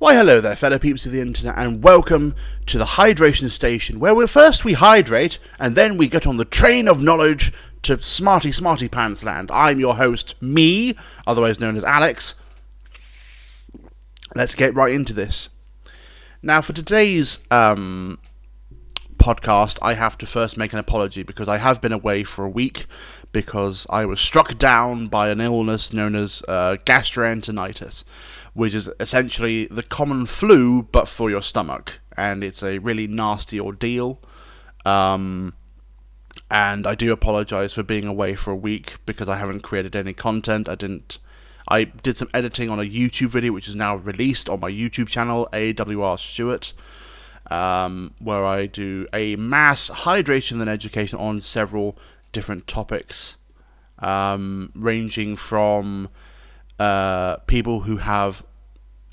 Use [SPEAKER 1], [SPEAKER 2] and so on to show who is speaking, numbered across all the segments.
[SPEAKER 1] Why hello there, fellow peeps of the internet, and welcome to the hydration station, where we hydrate, and then we get on the train of knowledge to smarty pants land. I'm your host, me, otherwise known as Alex. Let's get right into this. Now, for today's podcast, I have to first make an apology because I have been away for a week because I was struck down by an illness known as gastroenteritis, which is essentially the common flu but for your stomach, and it's a really nasty ordeal. And I do apologise for being away for a week because I haven't created any content. I did some editing on a YouTube video which is now released on my YouTube channel, AWR Stewart, where I do a mass hydration and education on several different topics, ranging from people who have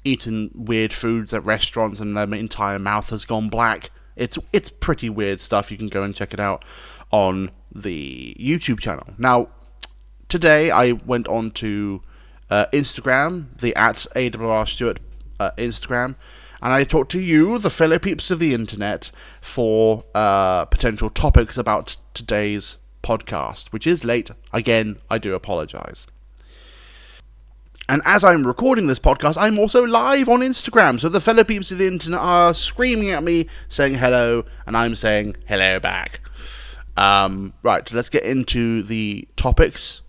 [SPEAKER 1] eaten weird foods at restaurants and their entire mouth has gone black. It's pretty weird stuff. You can go and check it out on the YouTube channel. Now, today I went on to Instagram, the @AWRStewart Instagram, and I talked to you, the fellow peeps of the internet, for potential topics about today's podcast, which is late. Again, I do apologise. And as I'm recording this podcast, I'm also live on Instagram, so the fellow peeps of the internet are screaming at me, saying hello, and I'm saying hello back. Right, so let's get into the topics.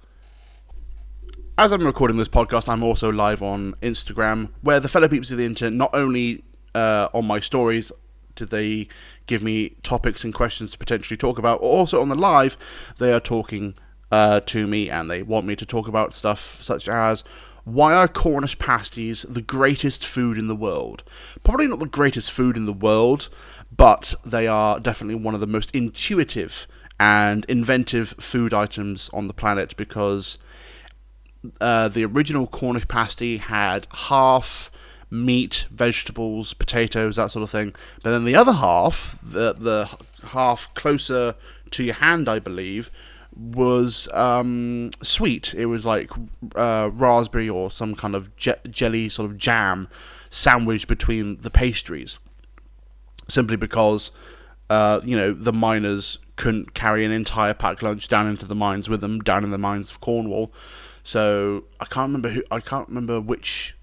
[SPEAKER 1] As I'm recording this podcast, I'm also live on Instagram, where the fellow peeps of the internet, not only on my stories do they give me topics and questions to potentially talk about, but also on the live, they are talking to me, and they want me to talk about stuff such as, why are Cornish pasties the greatest food in the world? Probably not the greatest food in the world, but they are definitely one of the most intuitive and inventive food items on the planet, because the original Cornish pasty had half meat, vegetables, potatoes, that sort of thing, but then the other half, the half closer to your hand, I believe, was sweet. It was like raspberry or some kind of jelly sort of jam sandwiched between the pastries, simply because the miners couldn't carry an entire packed lunch down into the mines with them, down in the mines of Cornwall. So I can't remember which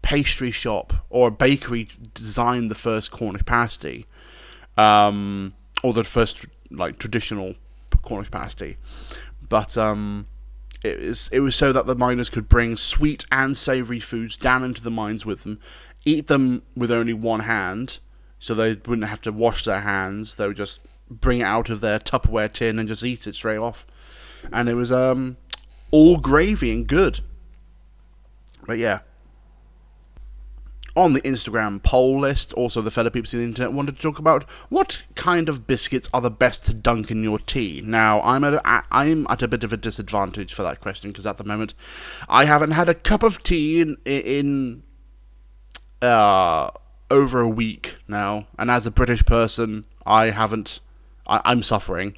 [SPEAKER 1] pastry shop or bakery designed the first Cornish pasty, or the first traditional Cornish pasty, but it was so that the miners could bring sweet and savoury foods down into the mines with them, eat them with only one hand, so they wouldn't have to wash their hands. They would just bring it out of their Tupperware tin and just eat it straight off, and it was all gravy and good. But yeah, on the Instagram poll list, also the fellow peeps on the internet wanted to talk about what kind of biscuits are the best to dunk in your tea. Now, I'm at a bit of a disadvantage for that question, because at the moment I haven't had a cup of tea in over a week now, and as a British person, I'm suffering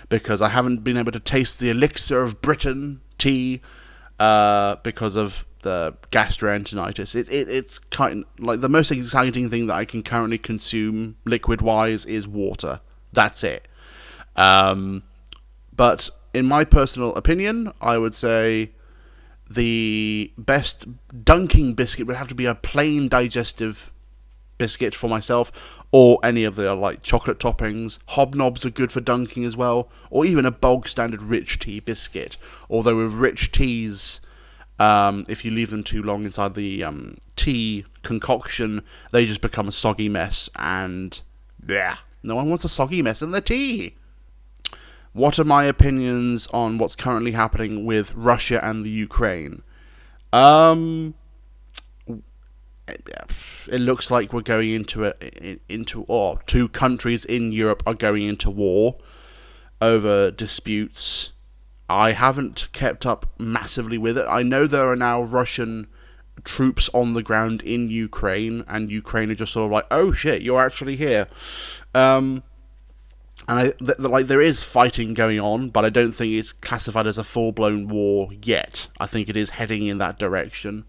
[SPEAKER 1] because I haven't been able to taste the elixir of Britain tea because of the gastroenteritis. It's kind of like the most exciting thing that I can currently consume liquid-wise is water. That's it. But in my personal opinion, I would say the best dunking biscuit would have to be a plain digestive biscuit for myself, or any of the chocolate toppings. Hobnobs are good for dunking as well, or even a bog standard rich tea biscuit. Although with rich teas, if you leave them too long inside the tea concoction, they just become a soggy mess, and no one wants a soggy mess in their tea. What are my opinions on what's currently happening with Russia and the Ukraine? It looks like we're going into two countries in Europe are going into war over disputes. I haven't kept up massively with it. I know there are now Russian troops on the ground in Ukraine, and Ukraine are just sort of like, oh shit, you're actually here. And there is fighting going on, but I don't think it's classified as a full-blown war yet. I think it is heading in that direction.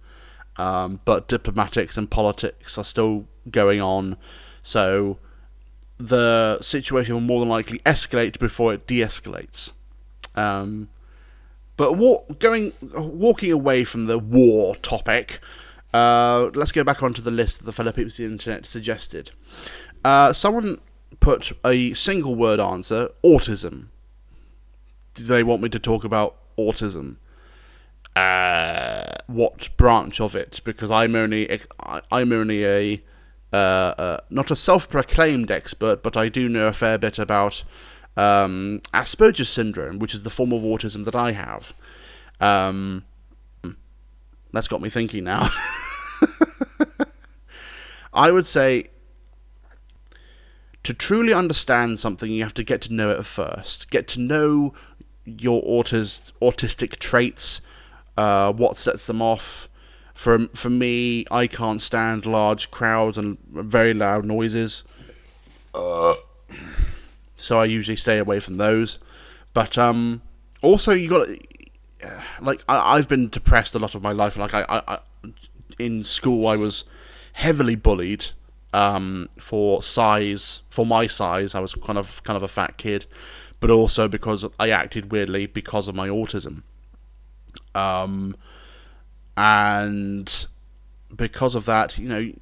[SPEAKER 1] but diplomatics and politics are still going on, so the situation will more than likely escalate before it de-escalates. But walking away from the war topic, let's go back onto the list that the fellow people of the internet suggested. Someone put a single word answer: autism. Do they want me to talk about autism? What branch of it? Because I'm only a not a self-proclaimed expert, but I do know a fair bit about Asperger's syndrome, which is the form of autism that I have. That's got me thinking now. I would say, to truly understand something, you have to get to know it first. Get to know your autistic traits, what sets them off. For me, I can't stand large crowds and very loud noises. So I usually stay away from those. But also, you got I've been depressed a lot of my life. Like I in school, I was heavily bullied for my size. I was kind of a fat kid, but also because I acted weirdly because of my autism. And because of that,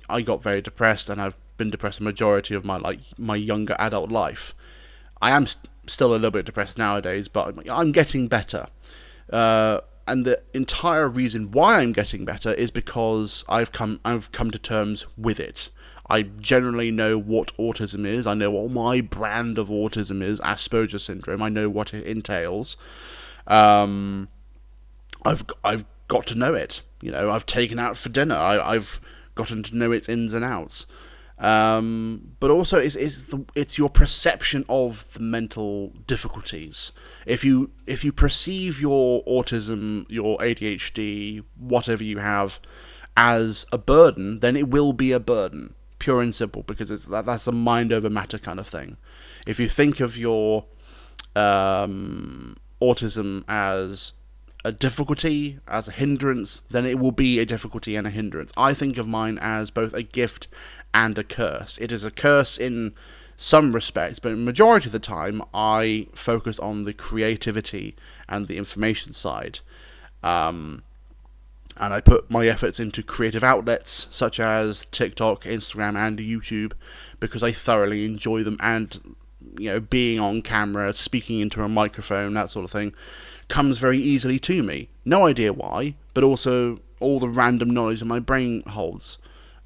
[SPEAKER 1] I got very depressed, and I've been depressed the majority of my younger adult life. I am still a little bit depressed nowadays, but I'm getting better. And the entire reason why I'm getting better is because I've come to terms with it. I generally know what autism is. I know what my brand of autism is, Asperger syndrome. I know what it entails. I've got to know it. I've taken out for dinner. I've gotten to know its ins and outs. But also, it's your perception of the mental difficulties. If you perceive your autism, your ADHD, whatever you have, as a burden, then it will be a burden, pure and simple, because that's a mind over matter kind of thing. If you think of your autism as a difficulty, as a hindrance, then it will be a difficulty and a hindrance. I think of mine as both a gift and a curse. It is a curse in some respects, but the majority of the time I focus on the creativity and the information side. And I put my efforts into creative outlets such as TikTok, Instagram, and YouTube, because I thoroughly enjoy them, and being on camera, speaking into a microphone, that sort of thing, comes very easily to me. No idea why, but also all the random knowledge that my brain holds.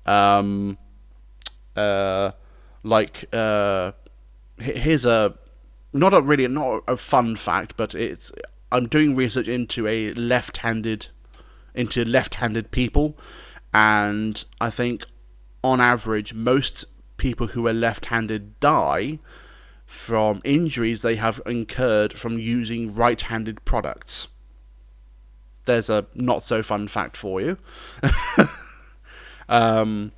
[SPEAKER 1] Here's not a fun fact, but I'm doing research into left-handed people, and I think on average most people who are left-handed die from injuries they have incurred from using right-handed products. There's a not so fun fact for you. Most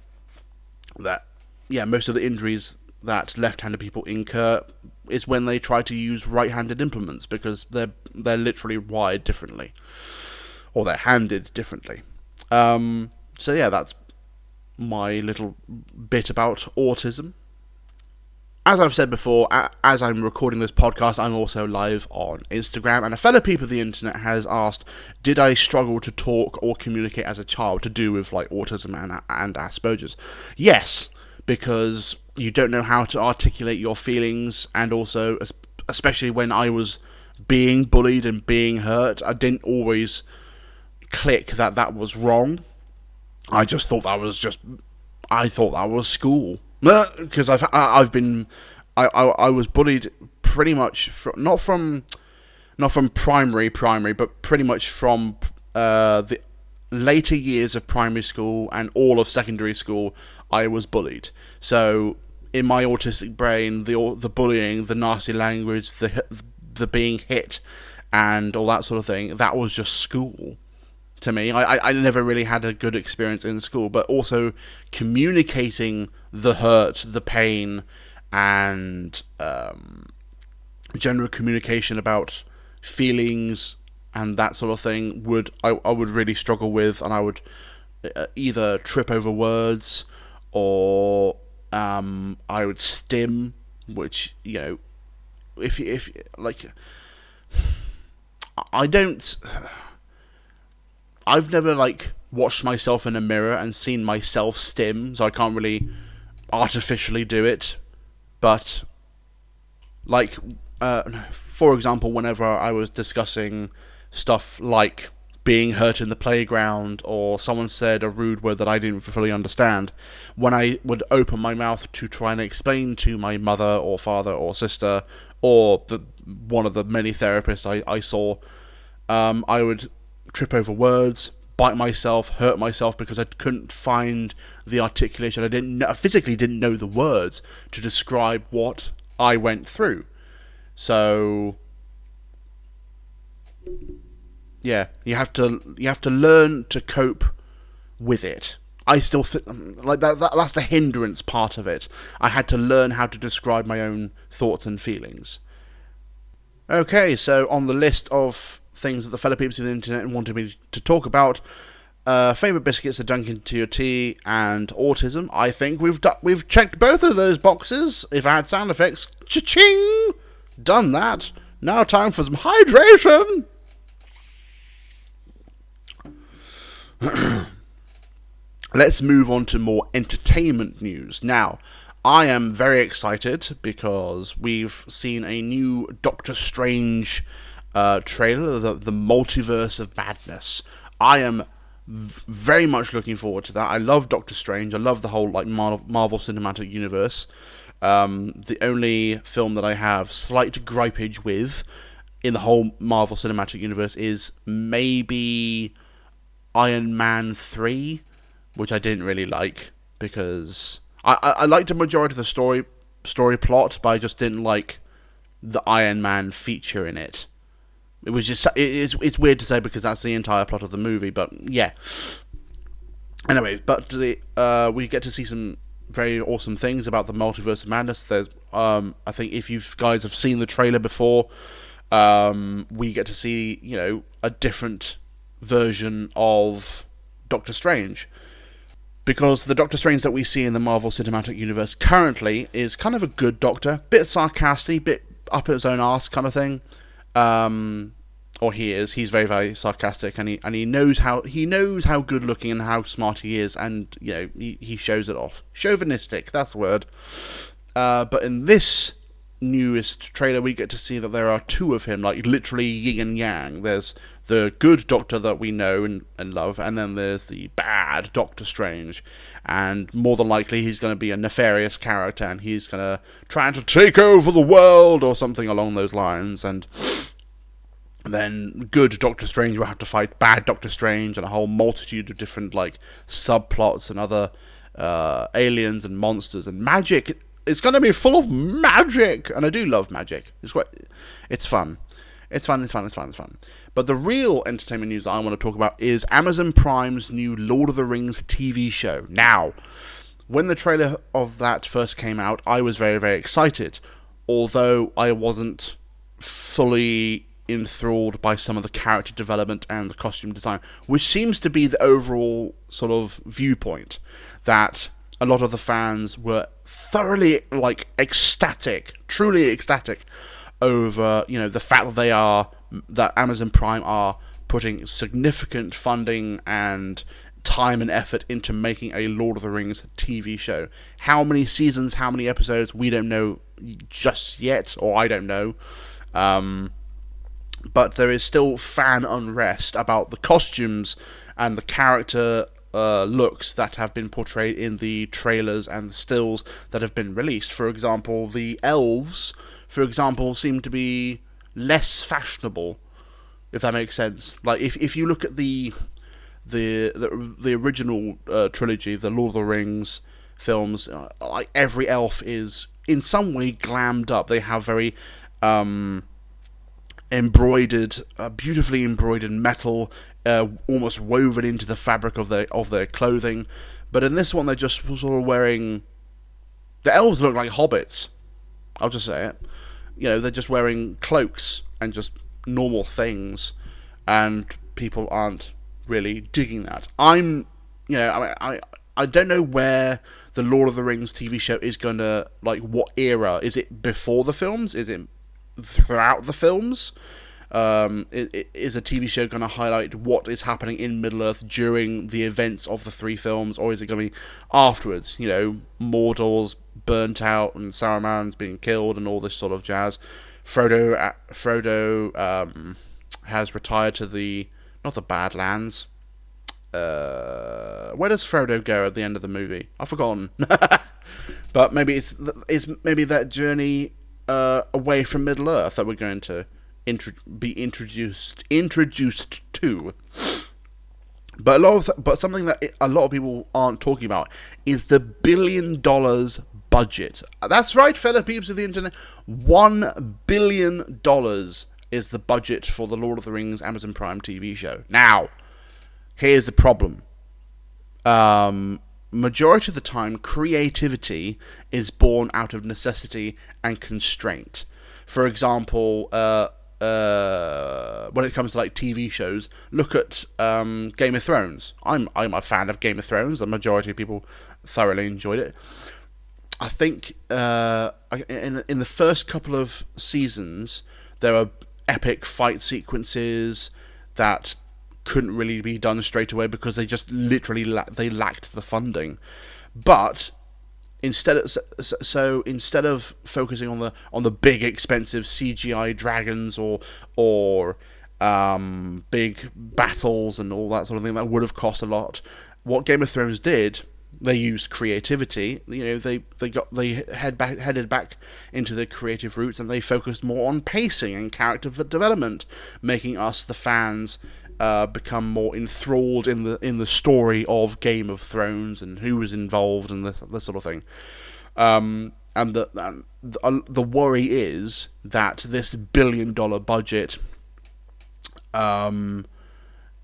[SPEAKER 1] of the injuries that left-handed people incur is when they try to use right-handed implements, because they're literally wired differently, or they're handed differently. That's my little bit about autism. As I've said before, as I'm recording this podcast, I'm also live on Instagram, and a fellow people of the internet has asked, did I struggle to talk or communicate as a child to do with autism and Asperger's? Yes, because you don't know how to articulate your feelings, and also, especially when I was being bullied and being hurt, I didn't always click that was wrong. I just thought that was school. Because I was bullied pretty much not from primary, but pretty much from the later years of primary school and all of secondary school. I was bullied. So in my autistic brain, the bullying, the nasty language, the being hit, and all that sort of thing, that was just school. To me, I never really had a good experience in school, but also communicating the hurt, the pain, and general communication about feelings and that sort of thing I would really struggle with, and I would either trip over words, or I would stim, which, if like, I don't. I've never like watched myself in a mirror and seen myself stim, so I can't really artificially do it. But like, for example, whenever I was discussing stuff like being hurt in the playground, or someone said a rude word that I didn't fully understand, when I would open my mouth to try and explain to my mother or father or sister, or one of the many therapists I saw, I would trip over words, bite myself, hurt myself, because I couldn't find the articulation. I physically didn't know the words to describe what I went through. So yeah, you have to learn to cope with it. I still like that's the hindrance part of it. I had to learn how to describe my own thoughts and feelings. Okay, so on the list of things that the fellow people of the internet wanted me to talk about, favourite biscuits are Dunkin' to your tea and autism. I think we've checked both of those boxes. If I had sound effects, cha-ching! Done that. Now time for some hydration! Let's move on to more entertainment news. Now, I am very excited because we've seen a new Doctor Strange trailer, the Multiverse of Madness. I am very much looking forward to that. I love Doctor Strange. I love the whole like Marvel Cinematic Universe. The only film that I have slight gripage with in the whole Marvel Cinematic Universe is maybe Iron Man 3, which I didn't really like, because I liked the majority of the story plot, but I just didn't like the Iron Man feature in it. It was just it's weird to say because that's the entire plot of the movie, but yeah. Anyway, but we get to see some very awesome things about the Multiverse of Madness. There's I think if you guys have seen the trailer before, we get to see a different version of Doctor Strange, because the Doctor Strange that we see in the Marvel Cinematic Universe currently is kind of a good Doctor, bit sarcastic, bit up his own arse kind of thing. Or he's very, very sarcastic, and he knows how good looking and how smart he is, and he shows it off. Chauvinistic, that's the word. But in this newest trailer, we get to see that there are two of him, like literally yin and yang. There's the good Doctor that we know and love, and then there's the bad Doctor Strange, and more than likely he's going to be a nefarious character, and he's going to try to take over the world or something along those lines, and then good Doctor Strange will have to fight bad Doctor Strange, and a whole multitude of different like subplots and other aliens and monsters and magic. It's going to be full of magic, and I do love magic. It's fun. It's fun. But the real entertainment news that I want to talk about is Amazon Prime's new Lord of the Rings TV show. Now, when the trailer of that first came out, I was very, very excited, although I wasn't fully enthralled by some of the character development and the costume design, which seems to be the overall sort of viewpoint, that a lot of the fans were thoroughly ecstatic, truly ecstatic over the fact that Amazon Prime are putting significant funding and time and effort into making a Lord of the Rings TV show. How many seasons, how many episodes, we don't know just yet, or I don't know. But there is still fan unrest about the costumes and the character looks that have been portrayed in the trailers and the stills that have been released. For example, the elves, seem to be less fashionable, if that makes sense. Like if you look at the original trilogy, the Lord of the Rings films, like every elf is in some way glammed up. They have very beautifully embroidered metal, almost woven into the fabric of their clothing. But in this one, they're just sort of wearing. The elves look like hobbits. I'll just say it. They're just wearing cloaks and just normal things, and people aren't really digging that. I'm I don't know where the Lord of the Rings TV show is gonna, like, what era is it? Before the films? Is it throughout the films? Is a TV show going to highlight what is happening in Middle Earth during the events of the three films, or is it going to be afterwards? Mordor's burnt out and Saruman's being killed and all this sort of jazz. Frodo has retired to not the Badlands. Where does Frodo go at the end of the movie? I've forgotten. But maybe it's maybe that journey away from Middle Earth that we're going to be introduced to. But something that a lot of people aren't talking about is the $1 billion budget. That's right, fellow peeps of the internet. $1 billion is the budget for the Lord of the Rings Amazon Prime TV show. Now, here's the problem. Majority of the time, creativity is born out of necessity and constraint. For example, when it comes to like TV shows, look at Game of Thrones. I'm a fan of Game of Thrones. The majority of people thoroughly enjoyed it. I think in the first couple of seasons, there were epic fight sequences that couldn't really be done straight away because they just literally lacked the funding. But instead of focusing on the big expensive CGI dragons or big battles and all that sort of thing that would have cost a lot, what Game of Thrones did, they used creativity. They headed back into their creative roots, and they focused more on pacing and character development, making us the fans become more enthralled in the story of Game of Thrones and who was involved and this sort of thing. And the worry is that this $1 billion budget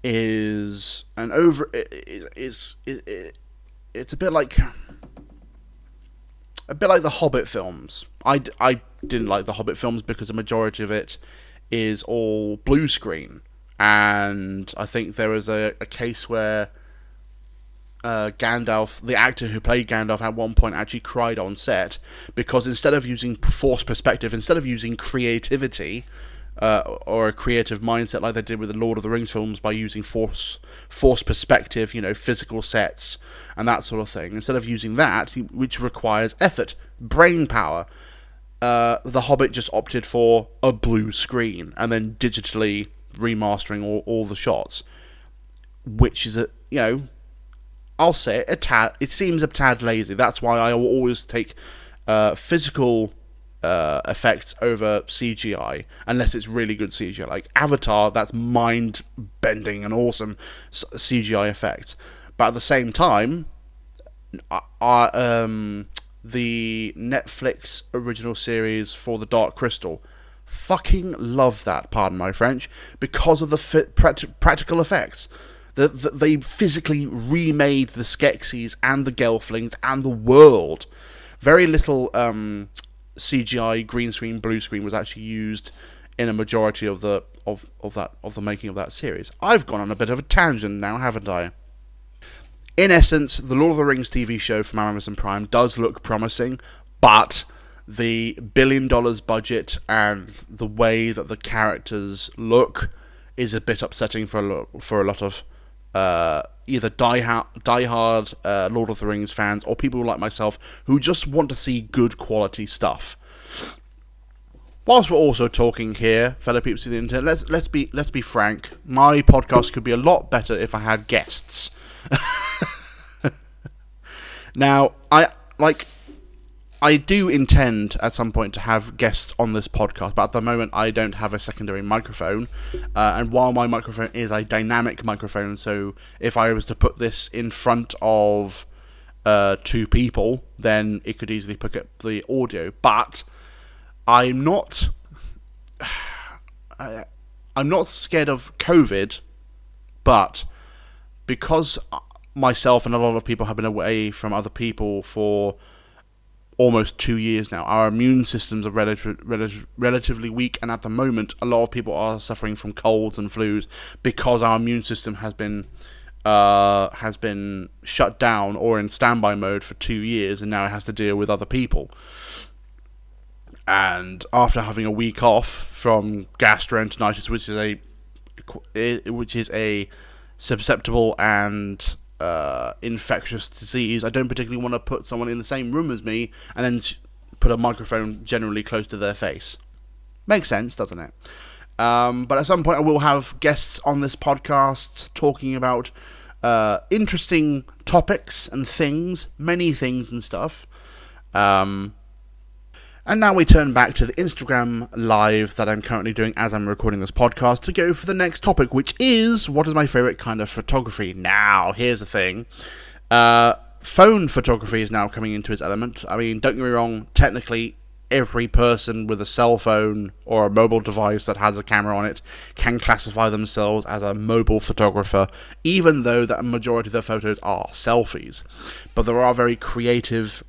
[SPEAKER 1] is an over. It's a bit like the Hobbit films. I didn't like the Hobbit films because the majority of it is all blue screen. And I think there was a case where Gandalf, the actor who played Gandalf, at one point actually cried on set because instead of using forced perspective, instead of using creativity or a creative mindset like they did with the Lord of the Rings films by using forced perspective, physical sets and that sort of thing, instead of using that, which requires effort, brain power, The Hobbit just opted for a blue screen and then digitally remastering all the shots, which is I'll say it seems a tad lazy. That's why I will always take physical effects over CGI, unless it's really good CGI. Like Avatar, that's mind-bending and awesome CGI effects. But at the same time, the Netflix original series for The Dark Crystal, fucking love that, pardon my French, because of the practical effects. They physically remade the Skeksis and the Gelflings and the world. Very little CGI, green screen, blue screen was actually used in a majority of the making of that series. I've gone on a bit of a tangent now, haven't I? In essence, the Lord of the Rings TV show from Amazon Prime does look promising, but the $1 billion budget and the way that the characters look is a bit upsetting for a lot of either diehard Lord of the Rings fans or people like myself who just want to see good quality stuff. Whilst we're also talking here, fellow peeps of the internet, let's be frank. My podcast could be a lot better if I had guests. Now, I do intend at some point to have guests on this podcast, but at the moment I don't have a secondary microphone. And while my microphone is a dynamic microphone, so if I was to put this in front of two people, then it could easily pick up the audio. But I'm not scared of COVID, but because myself and a lot of people have been away from other people for almost 2 years now, our immune systems are relatively weak, and at the moment a lot of people are suffering from colds and flus because our immune system has been has been shut down or in standby mode for 2 years, and now it has to deal with other people. And after having a week off from gastroenteritis, which is a susceptible and infectious disease, I don't particularly want to put someone in the same room as me and then put a microphone generally close to their face. Makes sense, doesn't it? But at some point I will have guests on this podcast talking about interesting topics and things, many things and stuff. And now we turn back to the Instagram live that I'm currently doing as I'm recording this podcast to go for the next topic, which is, what is my favourite kind of photography? Now, here's the thing. Phone photography is now coming into its element. I mean, don't get me wrong, technically every person with a cell phone or a mobile device that has a camera on it can classify themselves as a mobile photographer, even though the majority of their photos are selfies. But there are very creative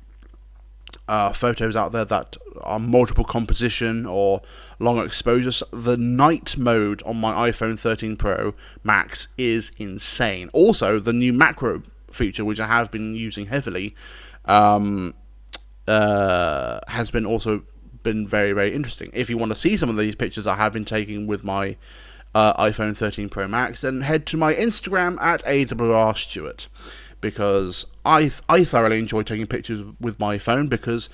[SPEAKER 1] photos out there that are multiple composition or long exposure. So the night mode on my iPhone 13 Pro Max is insane. Also, the new macro feature, which I have been using heavily, has been very, very interesting. If you want to see some of these pictures I have been taking with my iPhone 13 Pro Max, then head to my Instagram at awrstewart, because I thoroughly enjoy taking pictures with my phone, because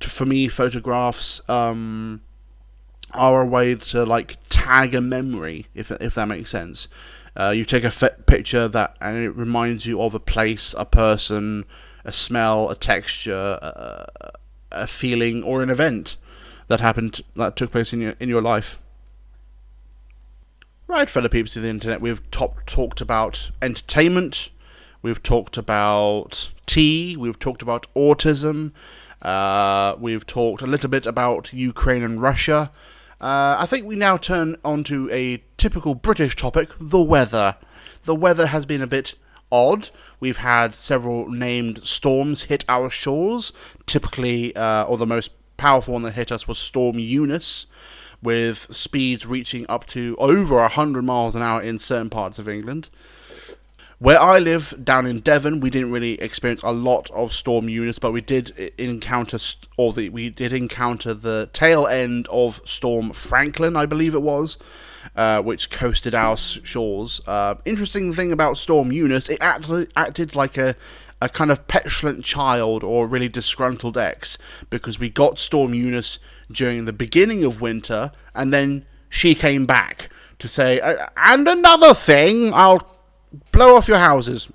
[SPEAKER 1] for me photographs are a way to like tag a memory, if that makes sense. You take a picture and it reminds you of a place, a person, a smell, a texture, a feeling, or an event that took place in your life. Right, fellow peeps of the internet, we've talked about entertainment. We've talked about tea, we've talked about autism, we've talked a little bit about Ukraine and Russia. I think we now turn on to a typical British topic, the weather. The weather has been a bit odd. We've had several named storms hit our shores. Typically, or the most powerful one that hit us was Storm Eunice, with speeds reaching up to over 100 miles an hour in certain parts of England. Where I live, down in Devon, we didn't really experience a lot of Storm Eunice, but we did encounter the tail end of Storm Franklin, I believe it was, which coasted our shores. Interesting thing about Storm Eunice, it acted like a kind of petulant child or really disgruntled ex, because we got Storm Eunice during the beginning of winter, and then she came back to say, and another thing, I'll blow off your houses.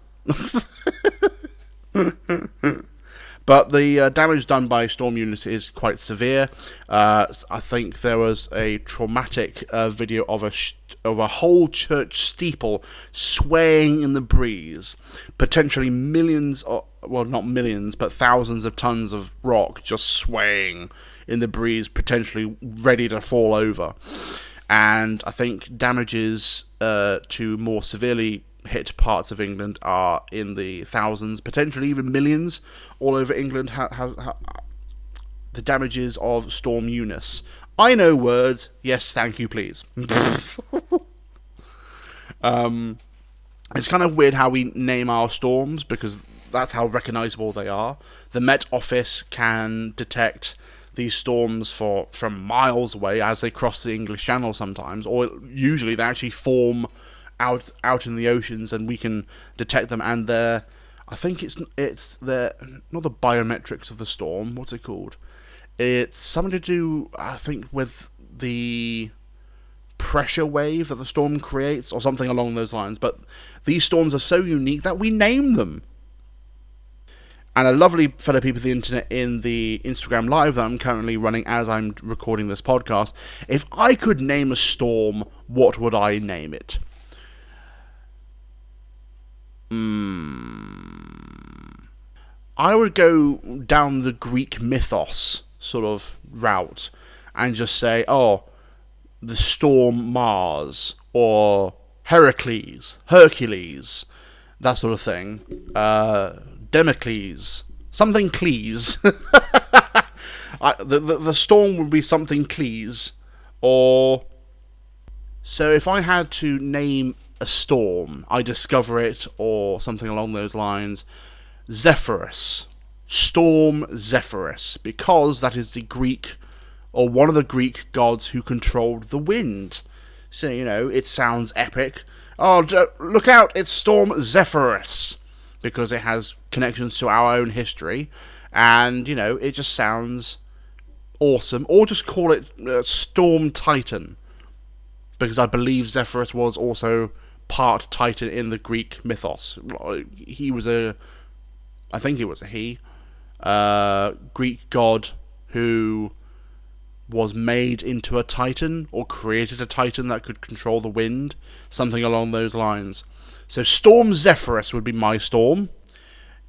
[SPEAKER 1] But the damage done by Storm Eunice is quite severe. I think there was a traumatic video of a whole church steeple swaying in the breeze. Potentially millions, well, not millions, but thousands of tons of rock just swaying in the breeze, potentially ready to fall over. And I think damages to more severely hit parts of England are in the thousands, potentially even millions, all over England. The damages of Storm Eunice. I know words. Yes, thank you, please. It's kind of weird how we name our storms, because that's how recognisable they are. The Met Office can detect these storms from miles away as they cross the English Channel sometimes, or usually they actually form out in the oceans, and we can detect them. And I think it's the not the biometrics of the storm. What's it called? It's something to do, I think, with the pressure wave that the storm creates, or something along those lines. But these storms are so unique that we name them. And a lovely fellow people of the internet in the Instagram live that I'm currently running as I'm recording this podcast, if I could name a storm, what would I name it? I would go down the Greek mythos sort of route and just say, the storm Mars, or Hercules, that sort of thing. Democles, something Cleese. The storm would be something Cleese, or so if I had to name a storm, I discover it, or something along those lines. Zephyrus. Storm Zephyrus. Because that is the Greek, or one of the Greek gods who controlled the wind. So, it sounds epic. Oh, look out, it's Storm Zephyrus. Because it has connections to our own history. And, it just sounds awesome. Or just call it Storm Titan. Because I believe Zephyrus was also part Titan in the Greek mythos. I think he was a he. Greek god who was made into a Titan, or created a Titan that could control the wind, something along those lines. So Storm Zephyrus would be my storm.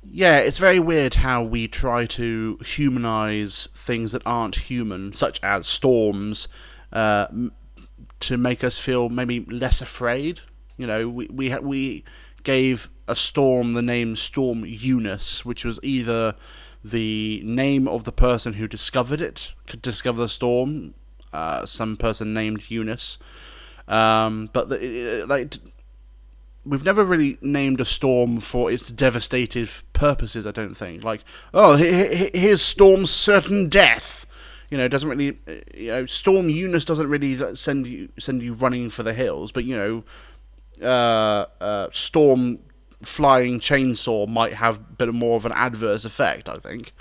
[SPEAKER 1] Yeah, it's very weird how we try to humanize things that aren't human, such as storms, to make us feel maybe less afraid. We gave a storm the name Storm Eunice, which was either the name of the person who discovered the storm, some person named Eunice, but we've never really named a storm for its devastative purposes, I don't think. Like, oh, here's Storm Certain Death. It doesn't really, Storm Eunice doesn't really send you running for the hills, but Storm Flying Chainsaw might have a bit more of an adverse effect, I think.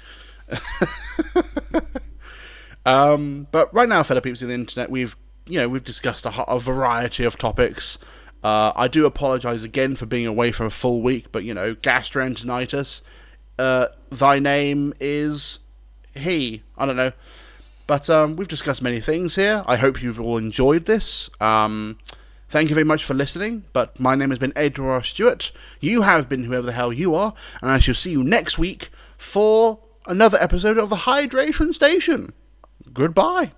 [SPEAKER 1] But right now, fellow peeps of the internet, we've discussed a variety of topics. I do apologise again for being away for a full week, but gastroenteritis. Thy name is he. I don't know. But we've discussed many things here. I hope you've all enjoyed this. Thank you very much for listening. But my name has been Edward Stewart. You have been whoever the hell you are. And I shall see you next week for another episode of the Hydration Station. Goodbye.